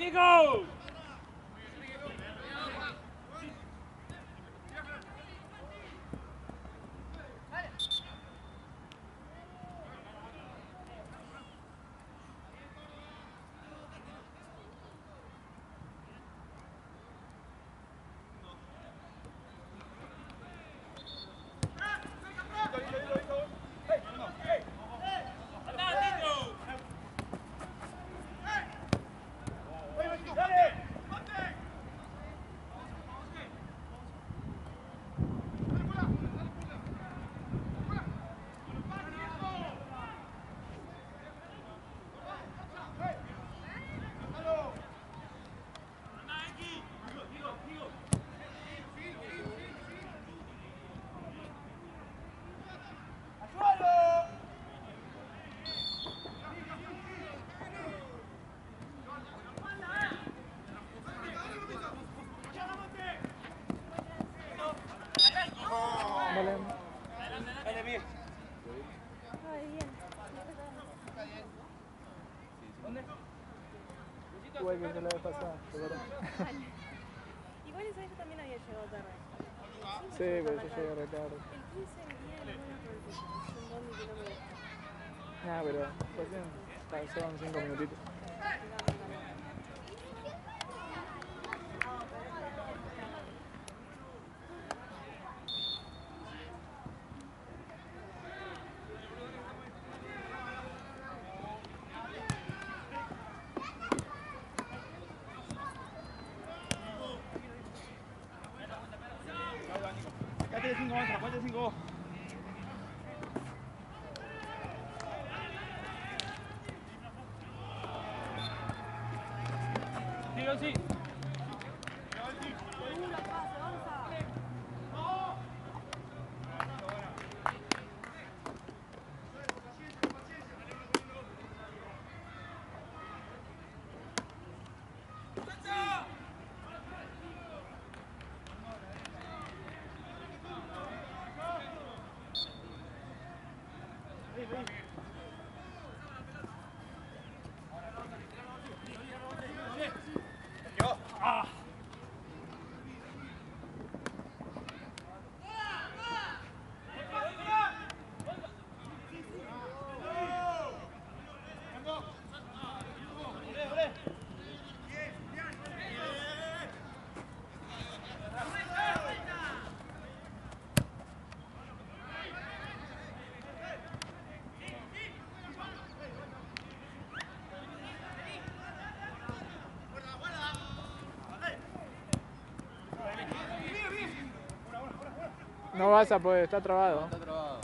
Nico! Igual que la vez pasada, Igual esa vez yo también había llegado tarde. Sí, pero yo llegué re tarde. El 15 venía de buena porque es un bondi que no me gusta. Nah, pero recién pasaron 5 minutitos. Sí. No vas a poder, está trabado. Está trabado.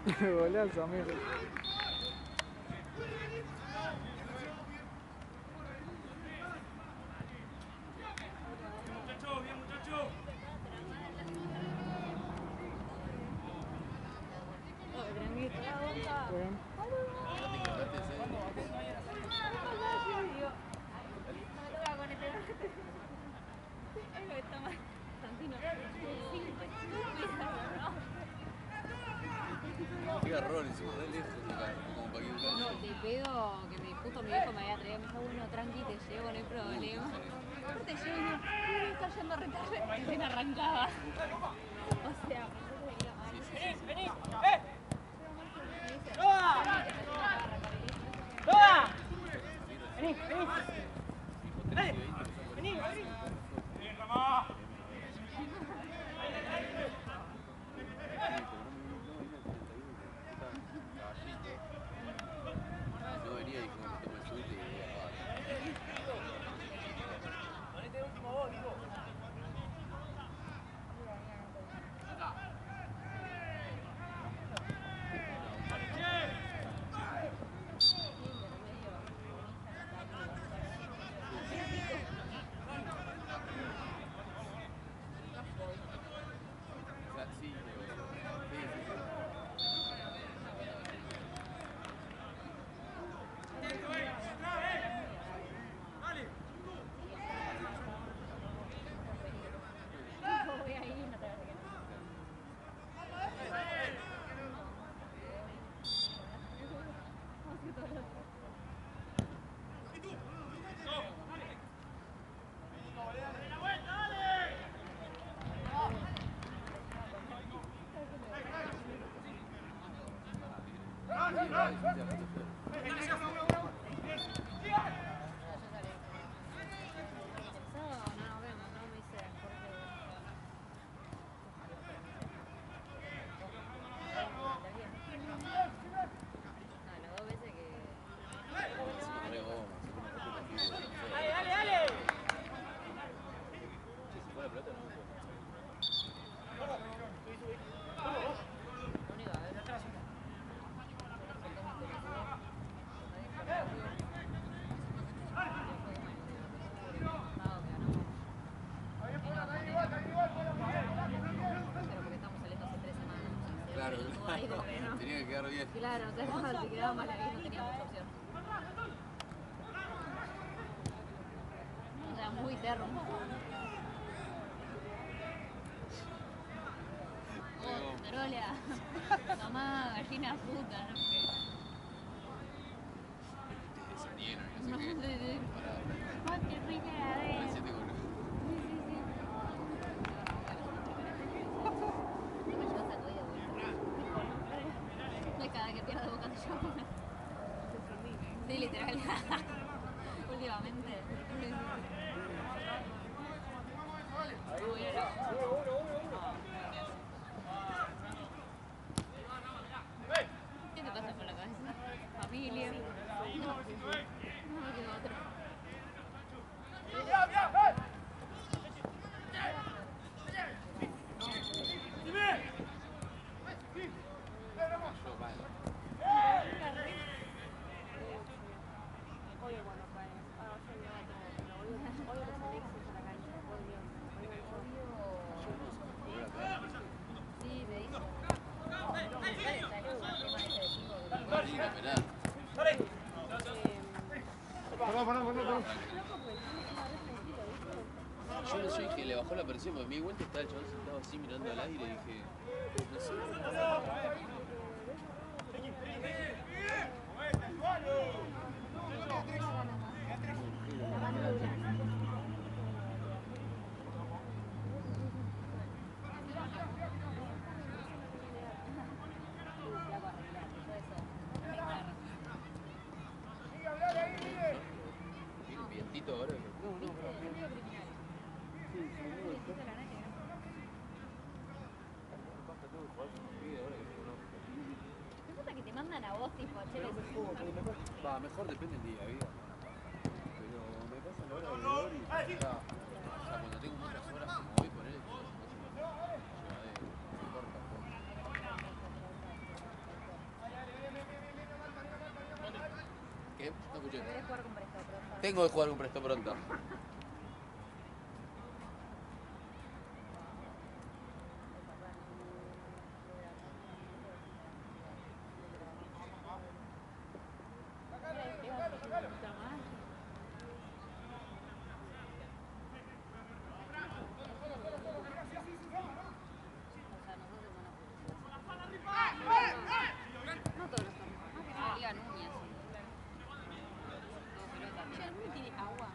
Golazo, amigo. Bien. Qué garrón, encima re lejos acá, como para equivocarse. No, te pedo que justo mi viejo me había traído, me dijo, bueno, tranqui, te llevo, no hay problema. Aparte yo digo, está yendo re tarde, recién arrancaba. O sea, por eso venía mal. Vení. No venía y como que toma el suite y tenía que quedar bien. Claro, o sea, si quedaba mal ahí no tenía mucha opción. O sea, muy terro. Oh, trolea. Mamá, gallina puta, no sé. No sé qué. Ay, qué rica la Siete con cada que pierdo boca de llamo. Sí, literal. Últimamente. ¿Qué te pasa por la cabeza? Familia. No, qué otro. Yo no sé, dije, le bajó la presión, porque me di vuelta y estaba el chabón sentado así mirando al aire y dije, no sé. ¿Tiene vientito ahora? Que te mandan a vos, tipo, che, Va, mejor depende del día, vida. Pero me pasa la hora de dolor y ya está. O sea, cuando tengo muchas horas que me voy por él, me corta. ¿Qué? No escuché. Deberías jugar con Presto, pero... Tengo que jugar con Presto pronto. No todos los torneos. Ah, que se liga Núñez. Todo pelota. Che, ¿alguno tiene agua?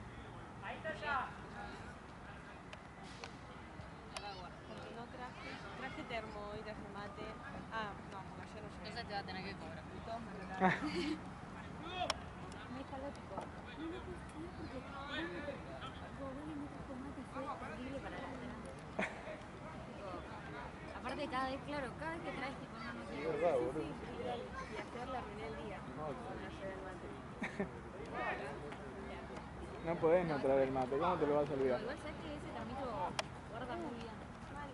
El agua. Porque no traje termo y traje mate. Ah, no, porque ayer no llegué. Entonces te va a tener que cobrar. Y todos me regalaron. Me deja loco. No puedo creer porque Boboli no trajo mate y fue horrible para la grande. Aparte cada vez, claro, cada vez que traes tipo no me quiero. verdad, boludo. Y ayer la arruiné el día. Con la llave del mate. No podés no traer el mate, ¿cómo te lo vas a olvidar? Igual sabes que ese termito guarda muy bien. Mal.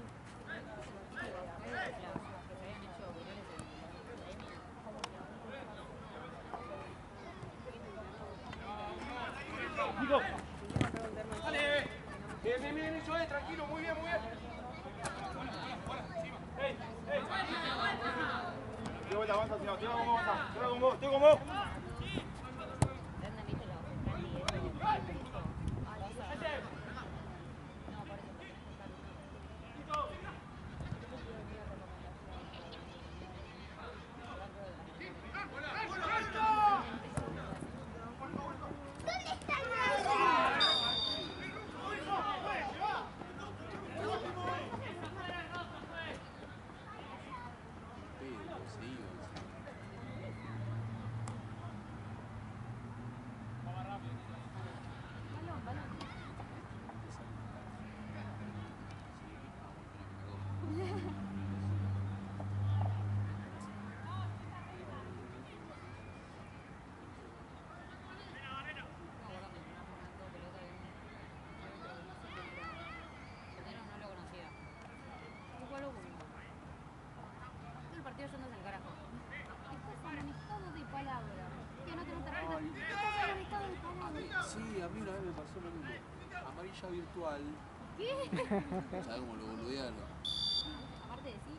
Que se habían hecho virales en la academia. Nico, Tenía que preguntarme a dale. Bien, eso es, tranquilo, muy bien, muy bien. ¡Ey, ey! De vuelta, avanza, señor, tira con vos, avanza. Tira con vos, estoy con vos. ¿Dónde viste los Candy y eso? No, por eso. Pero, sí, Balón, balón. No lo conocía. Jugó lo único. El partido yéndose al carajo. Estás en estado de palabra. Que no tenés tarjeta. Estás en estado de palabra. Sí, a mí una vez me pasó lo mismo. Amarilla virtual. ¿Qué? ¿Sabes cómo lo boludearon? Aparte de sí,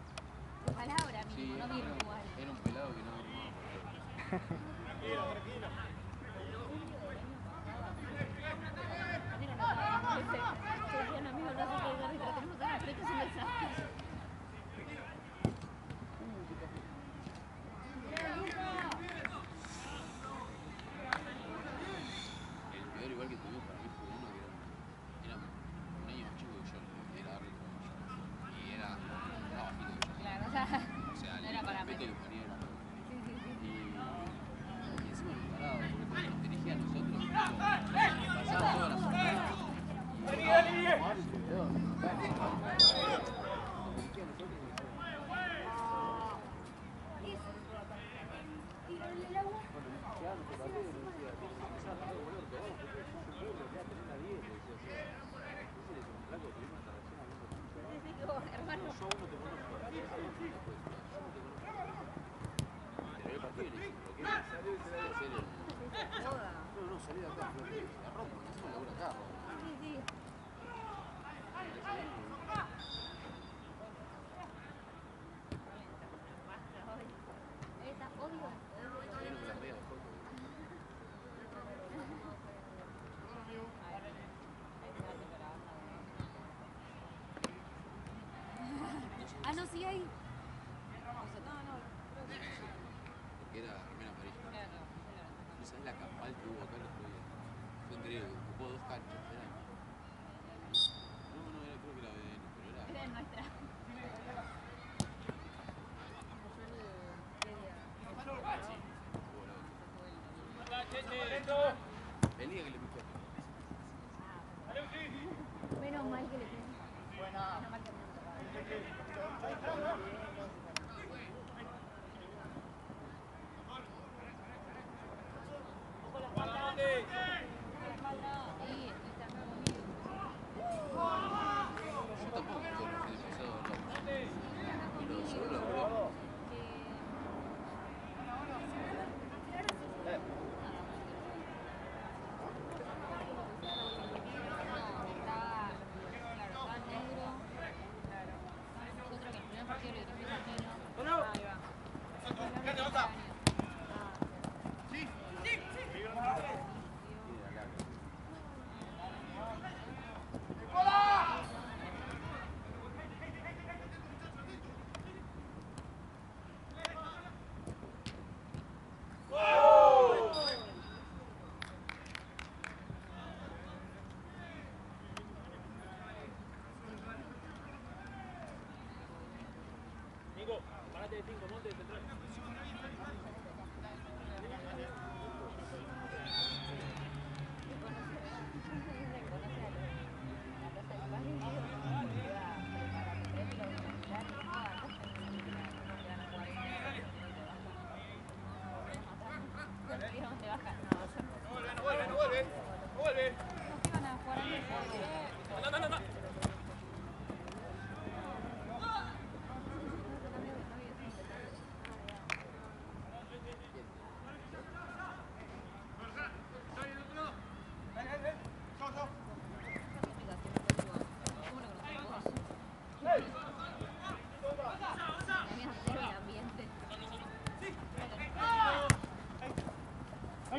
tu palabra Sí, mismo, no virtual. era un pelado que no firmaba. Tranquilo, tranquilo. Mira, no, que decían amigos, no sé qué, pero tenemos ganas, pero esto es un desastre. El peor igual que tuvimos para mí fue uno que era un año más chico que yo, era árbitro como yo. Y era bajito que yo. Claro, o sea, O sea, no era para respeto menos. que ponía era todo. Sí, sí, sí. Y encima nos paraba, porque nos dirigía a nosotros. Pasaba todas las jornadas. Dale, dale. Tírale el agua. Hermano. Joda. No, salí de acá, la rompo, encima laburo acá. Sí, sí. Esta odio. Todavía no me las veo, foto. Ah, no, sí hay. Porque era remera amarilla. ¿No sabes la campal que hubo acá el otro día? Fue increíble, ocupó 2 canchas. No, era, creo que era BDN, pero era... Era nuestra. El día que le piqué. Menos mal que le tengo. Menos mal que sí, está muy bien. Yo tampoco me acuerdo que le pasó pero seguro lo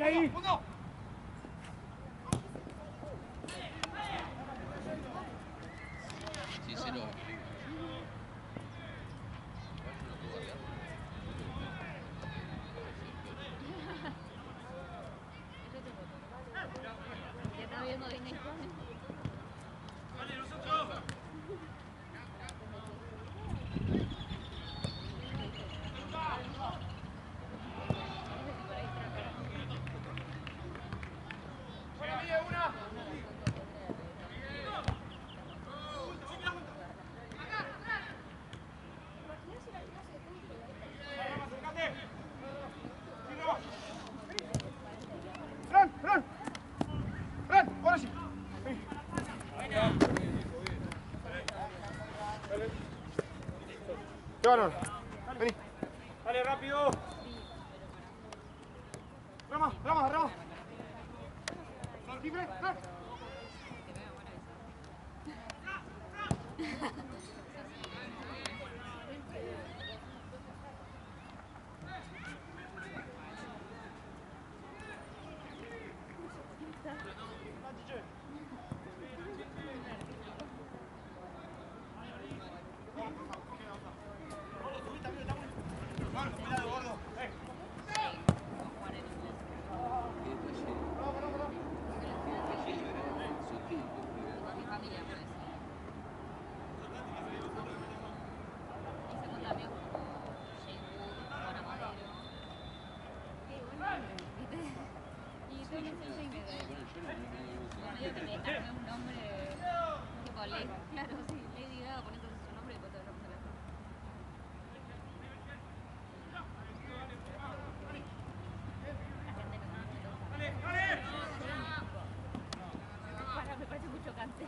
ahí! Sí, se lo. Ya está viendo Disney Channel. ¡Fran! ¡Fran! ¡Fran! ¡Ahora sí! ¿Qué van ahora? Vení. ¡Dale, rápido! ¡Rama! ¡Rama! ¡Rama! ¡Libre! ¡Fran! Un nombre tipo Lady, claro, sí, Lady Gaga, poniendo su nombre y después te lo vamos a ver. Me parece muy chocante.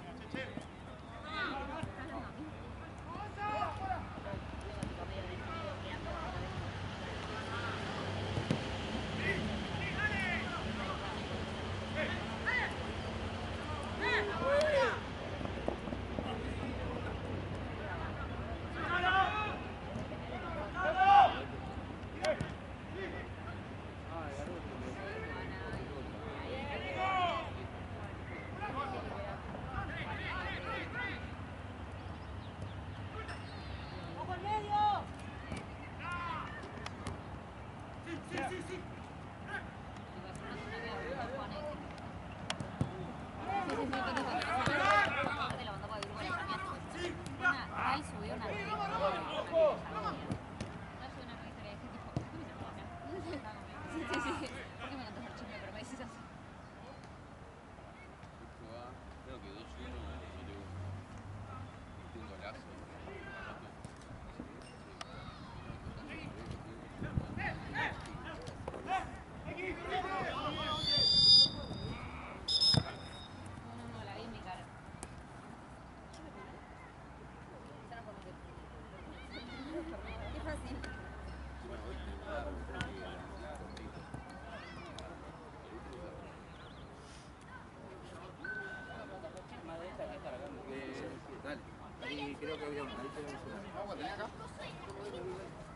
Ahí creo que había una. Ahí tenemos una. ¿Agua tenés acá?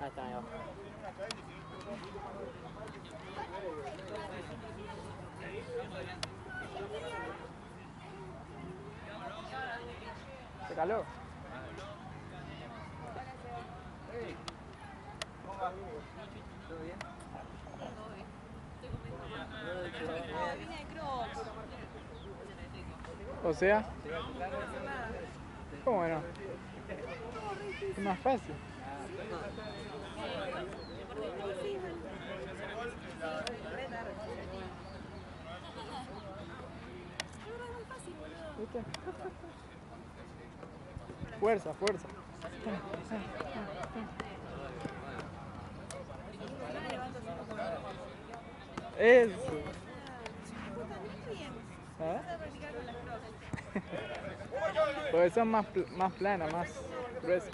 Ahí está, ahí abajo. ¿Se caló? ¿Todo bien? Vine de Crocs. O sea, ¿cómo no? Es más fácil. ¿Viste? Fuerza, fuerza. Eso. ¿Ah? Porque son más planas, más gruesas.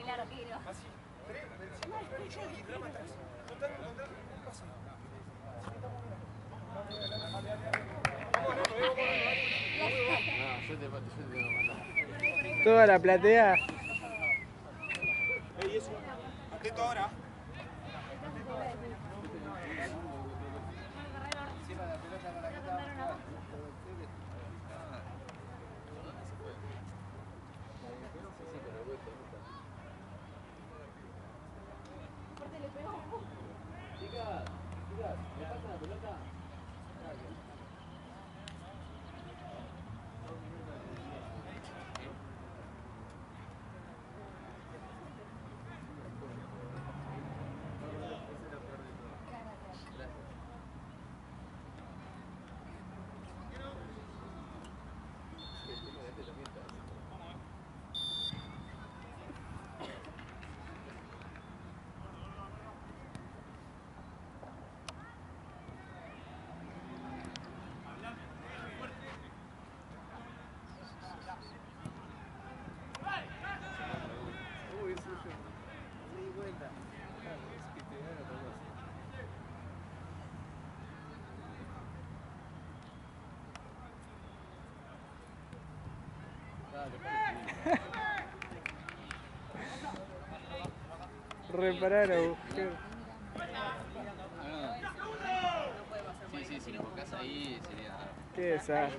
El arquero. Yo te tengo que matar. Toda la platea. Ey, eso. Atento ahora. Reparar agujero. Sí, si lo enfocás ahí sería. Qué desastre.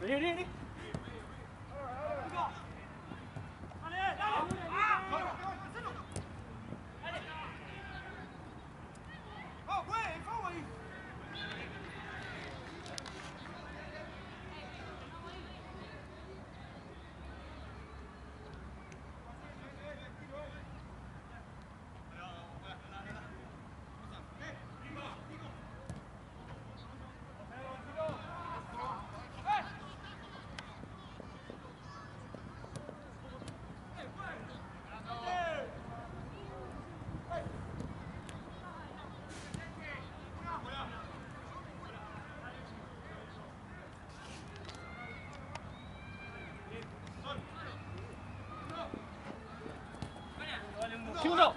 Vení. ¡Uno!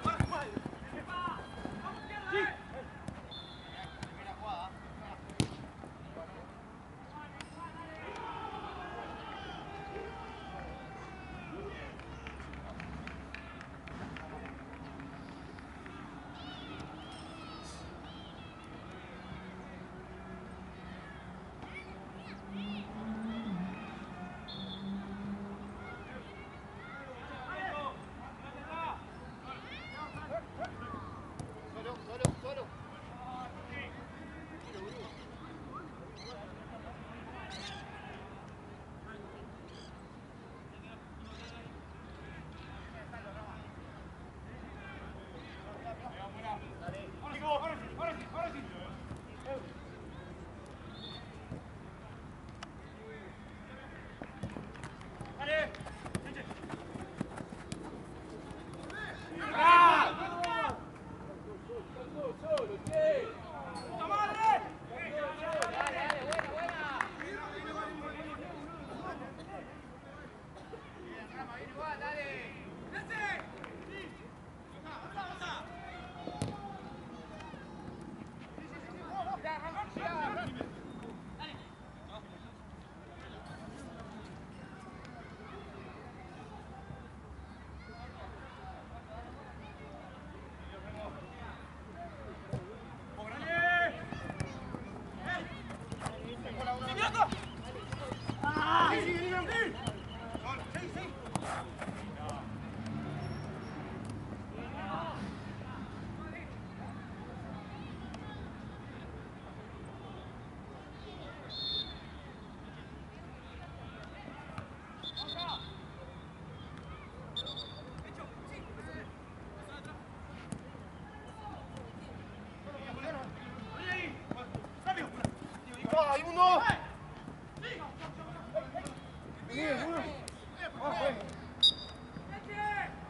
¡Ay, uno!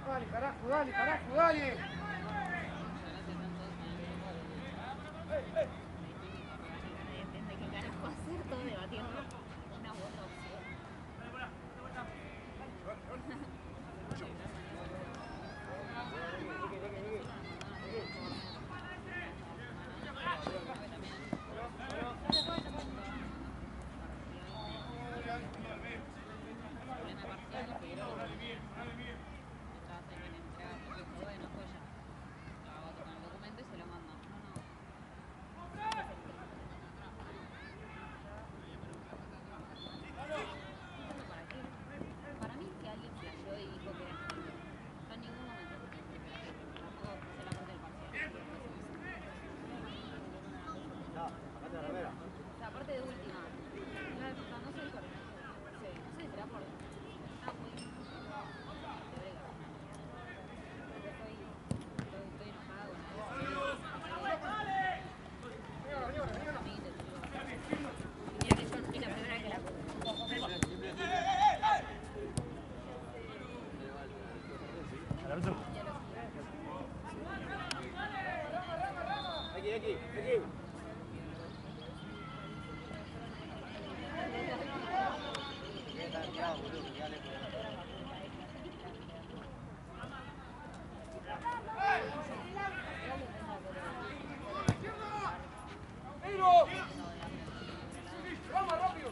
Dale, carajo, dale, carajo, dale. Desde qué carajo hacer todo debatiendo una buena opción. Para mí que alguien flasheó y dijo que no en ningún momento tampoco se la parte del parcial. O sea, aparte de última, no sé si será por muy de brega. Estoy enojada con mira que yo es la primera vez que la Aquí. ¡Vamos, rápido!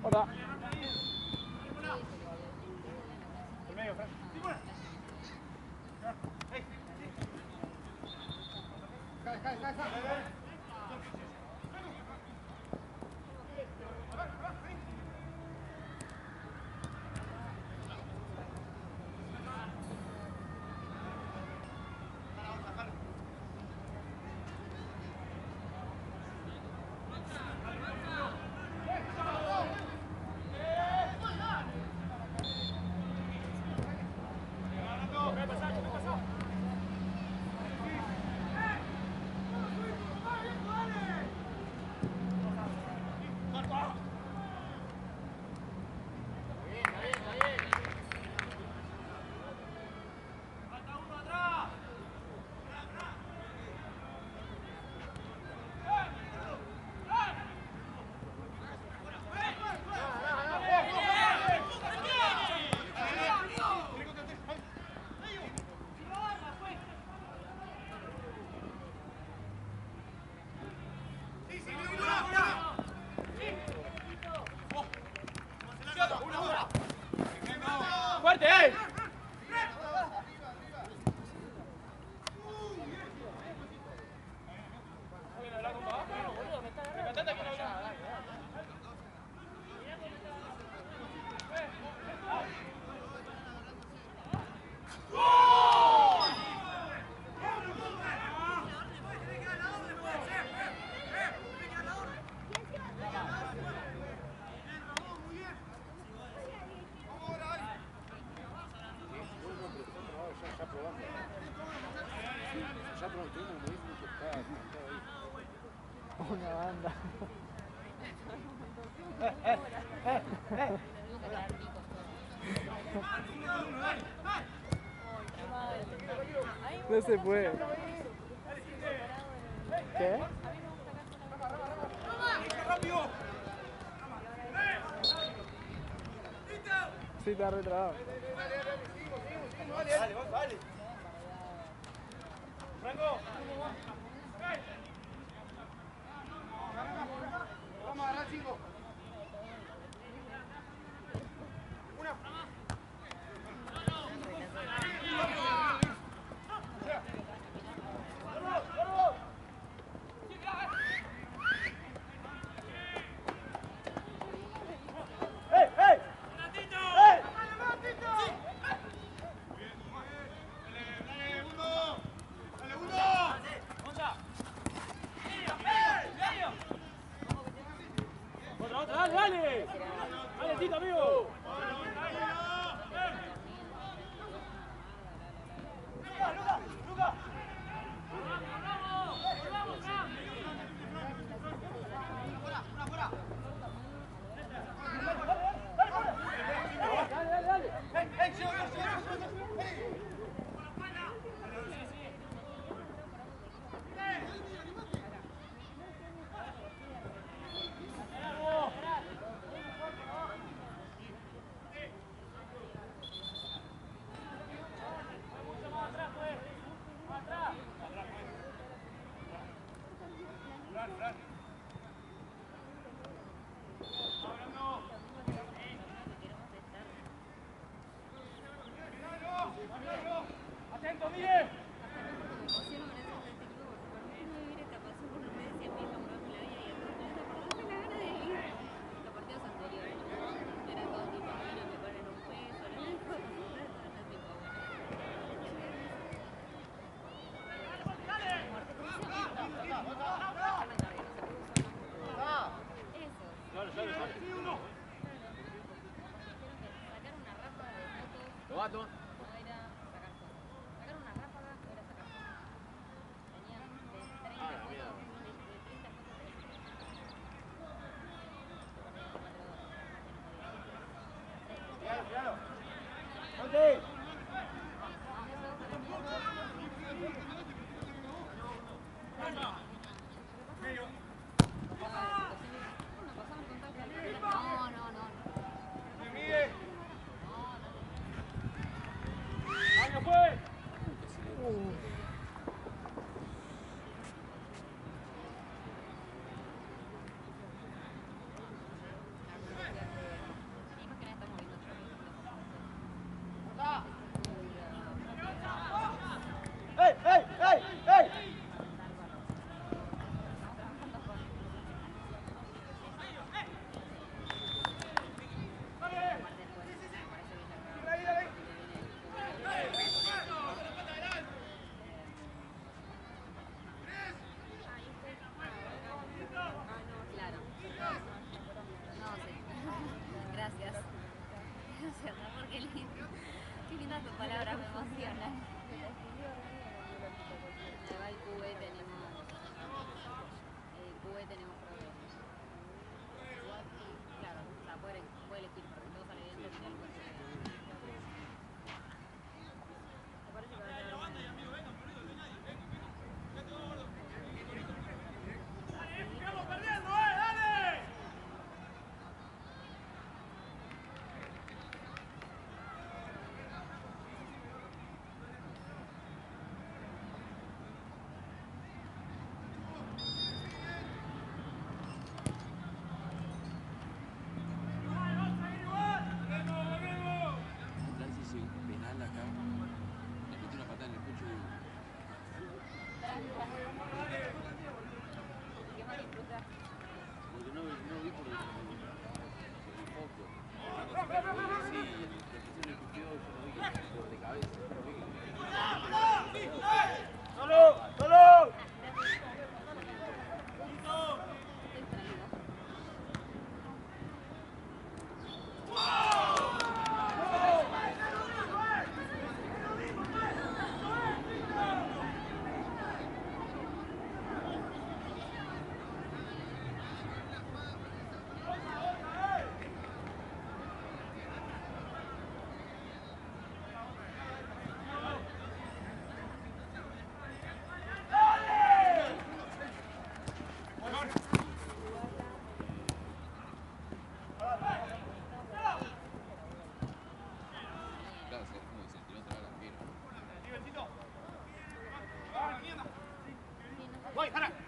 Hola. Ya tuvimos, como dice mucho, está todo ahí. Una banda. Tengo que quedar ricos todos. No se puede. ¿Qué? Sí, está retrabado. Dale, vos, dale. Franco. Vamos a agarrar 5. Atento, Miguel. Lo va a tomar.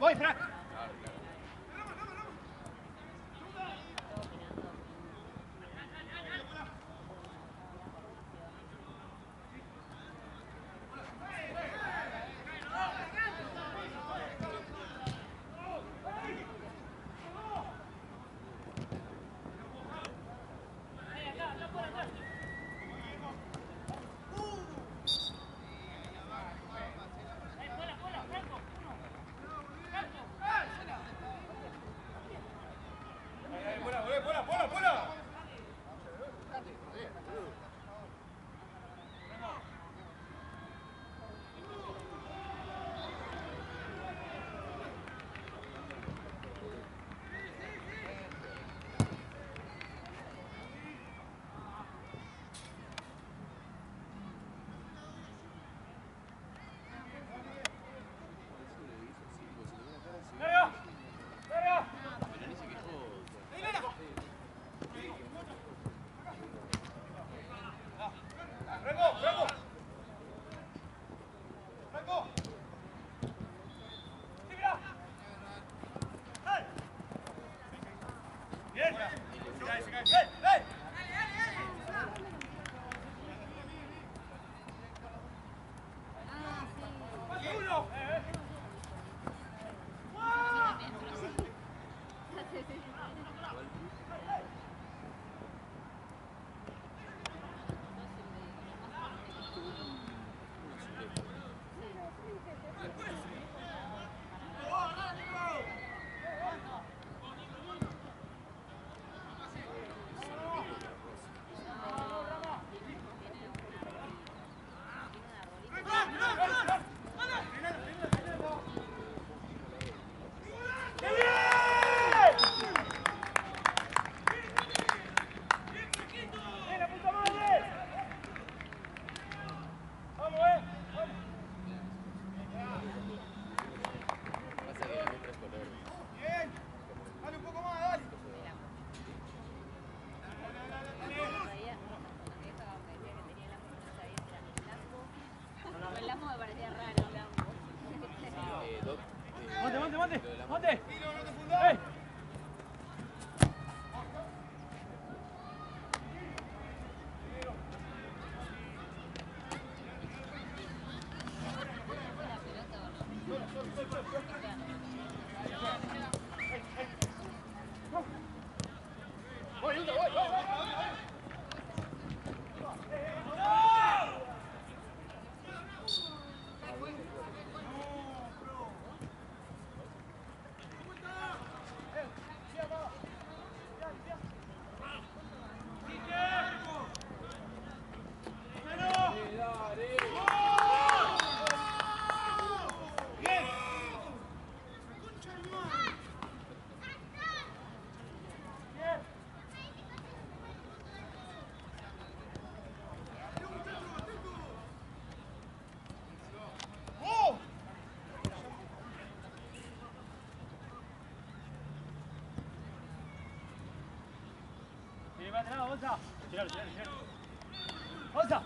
Voy, Fran. ¡Monte! ¡Ey! ¡Avanza! ¡Tiralo! ¡Avanza!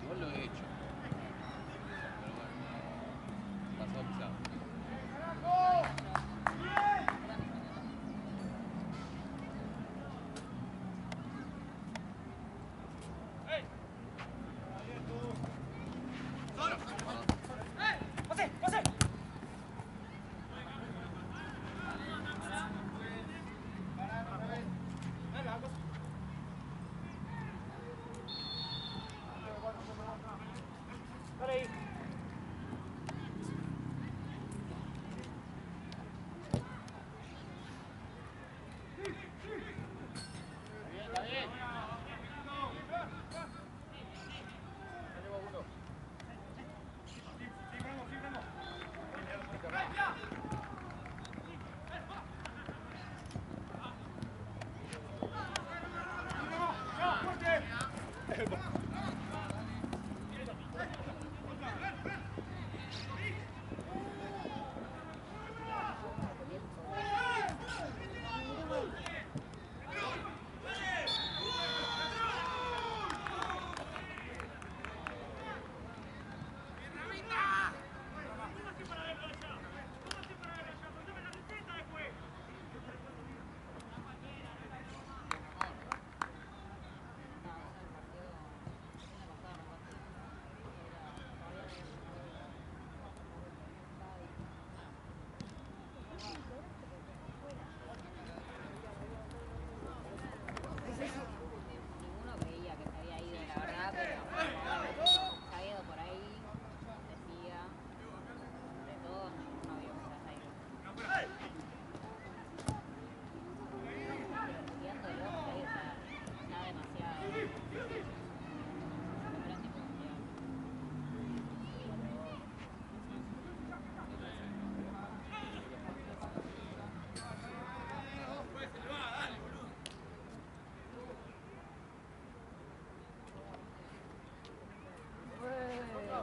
Igual lo he hecho. Pero bueno, pasó pisado.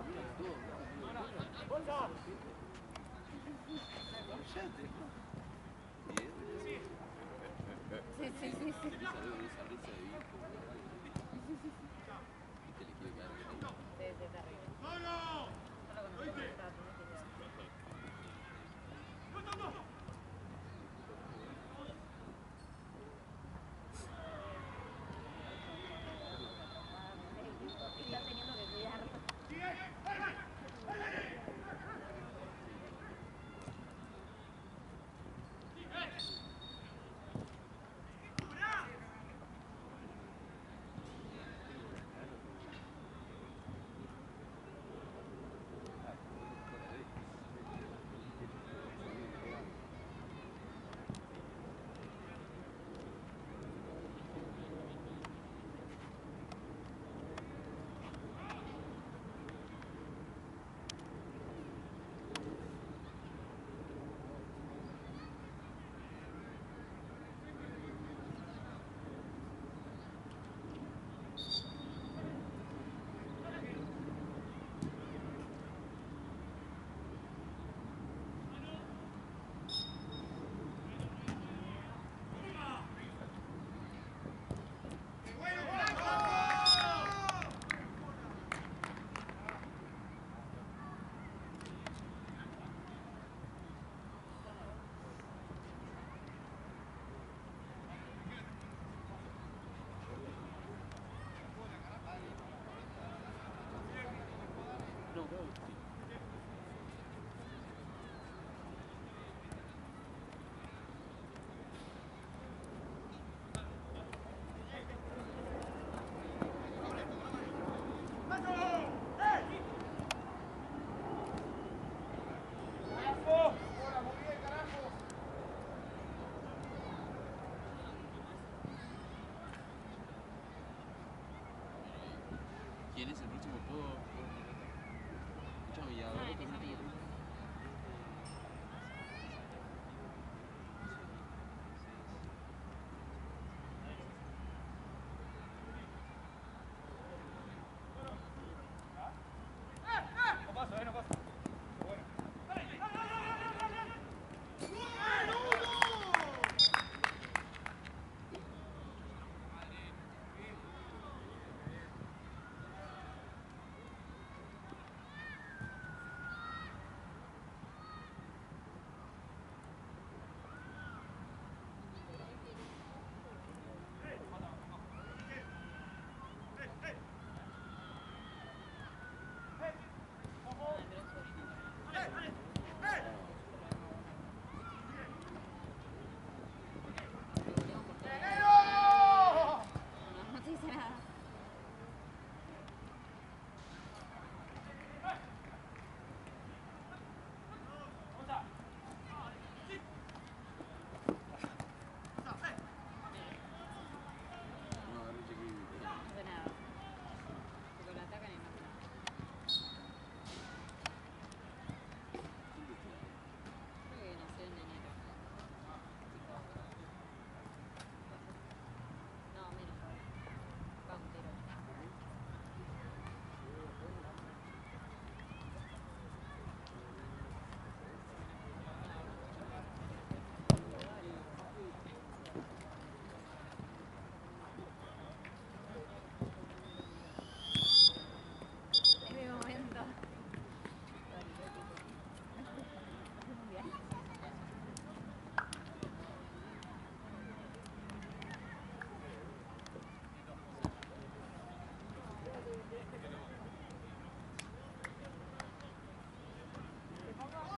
Sí, sí, sí, sí. Sí, sí, terrible. Solo con nosotros estaba todo y está teniendo que cuidar. ¿Quién es el próximo? ¿Puedo? Escúchame, ya.